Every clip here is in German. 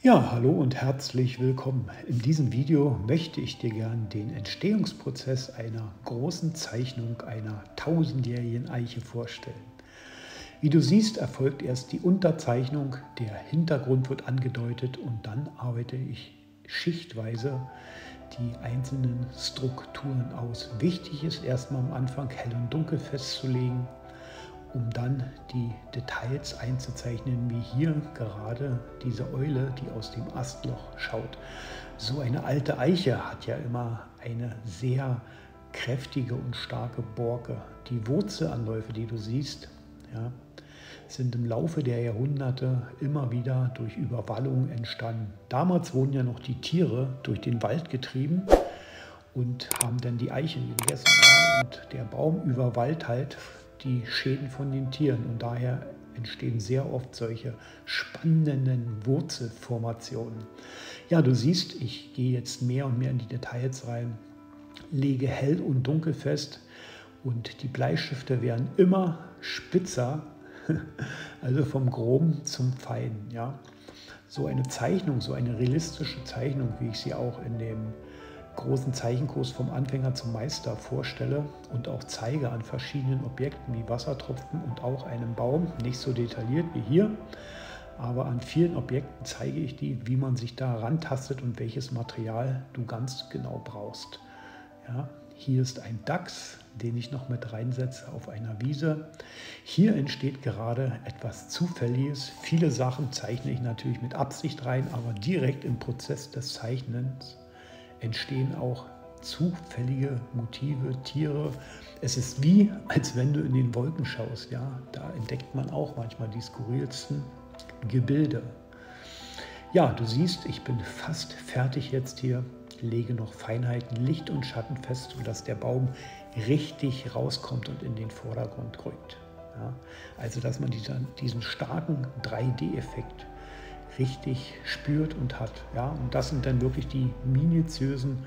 Ja, hallo und herzlich willkommen. In diesem Video möchte ich dir gern den Entstehungsprozess einer großen Zeichnung einer tausendjährigen Eiche vorstellen. Wie du siehst, erfolgt erst die Unterzeichnung, der Hintergrund wird angedeutet und dann arbeite ich schichtweise die einzelnen Strukturen aus. Wichtig ist erstmal am Anfang hell und dunkel festzulegen, um dann die Details einzuzeichnen, wie hier gerade diese Eule, die aus dem Astloch schaut. So eine alte Eiche hat ja immer eine sehr kräftige und starke Borke. Die Wurzelanläufe, die du siehst, ja, sind im Laufe der Jahrhunderte immer wieder durch Überwallung entstanden. Damals wurden ja noch die Tiere durch den Wald getrieben und haben dann die Eicheln gegessen. Ja, und der Baum überwallt halt die Schäden von den Tieren und daher entstehen sehr oft solche spannenden Wurzelformationen. Ja, du siehst, ich gehe jetzt mehr und mehr in die Details rein, lege hell und dunkel fest und die Bleistifte werden immer spitzer, also vom Groben zum Feinen. Ja. So eine Zeichnung, so eine realistische Zeichnung, wie ich sie auch in dem großen Zeichenkurs vom Anfänger zum Meister vorstelle und auch zeige an verschiedenen Objekten wie Wassertropfen und auch einem Baum, nicht so detailliert wie hier, aber an vielen Objekten zeige ich dir, wie man sich da rantastet und welches Material du ganz genau brauchst. Ja, hier ist ein Dachs, den ich noch mit reinsetze auf einer Wiese. Hier entsteht gerade etwas Zufälliges. Viele Sachen zeichne ich natürlich mit Absicht rein, aber direkt im Prozess des Zeichnens entstehen auch zufällige Motive, Tiere. Es ist wie, als wenn du in den Wolken schaust. Ja? Da entdeckt man auch manchmal die skurrilsten Gebilde. Ja, du siehst, ich bin fast fertig jetzt hier. Lege noch Feinheiten, Licht und Schatten fest, sodass der Baum richtig rauskommt und in den Vordergrund rückt. Ja? Also, dass man diesen starken 3D-Effekt richtig spürt und hat. Ja? Und das sind dann wirklich die minutiösen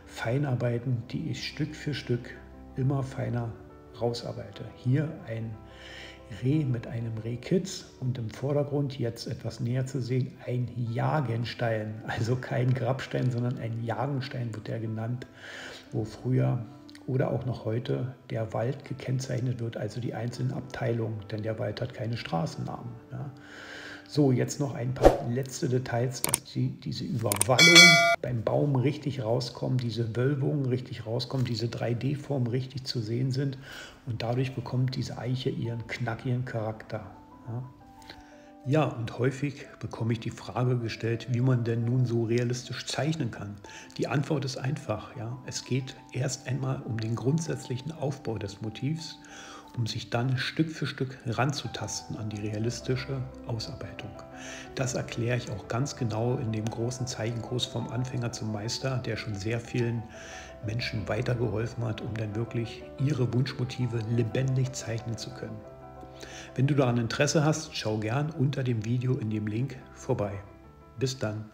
Feinarbeiten, die ich Stück für Stück immer feiner rausarbeite. Hier ein Reh mit einem Rehkitz und im Vordergrund jetzt etwas näher zu sehen, ein Jagenstein. Also kein Grabstein, sondern ein Jagenstein wird der genannt, wo früher oder auch noch heute der Wald gekennzeichnet wird, also die einzelnen Abteilungen, denn der Wald hat keine Straßennamen. Ja. So, jetzt noch ein paar letzte Details, dass diese Überwallung beim Baum richtig rauskommt, diese Wölbungen richtig rauskommen, diese 3D-Formen richtig zu sehen sind und dadurch bekommt diese Eiche ihren knackigen Charakter. Ja, und häufig bekomme ich die Frage gestellt, wie man denn nun so realistisch zeichnen kann. Die Antwort ist einfach. Ja. Es geht erst einmal um den grundsätzlichen Aufbau des Motivs, um sich dann Stück für Stück ranzutasten an die realistische Ausarbeitung. Das erkläre ich auch ganz genau in dem großen Zeichenkurs vom Anfänger zum Meister, der schon sehr vielen Menschen weitergeholfen hat, um dann wirklich ihre Wunschmotive lebendig zeichnen zu können. Wenn du daran Interesse hast, schau gern unter dem Video in dem Link vorbei. Bis dann.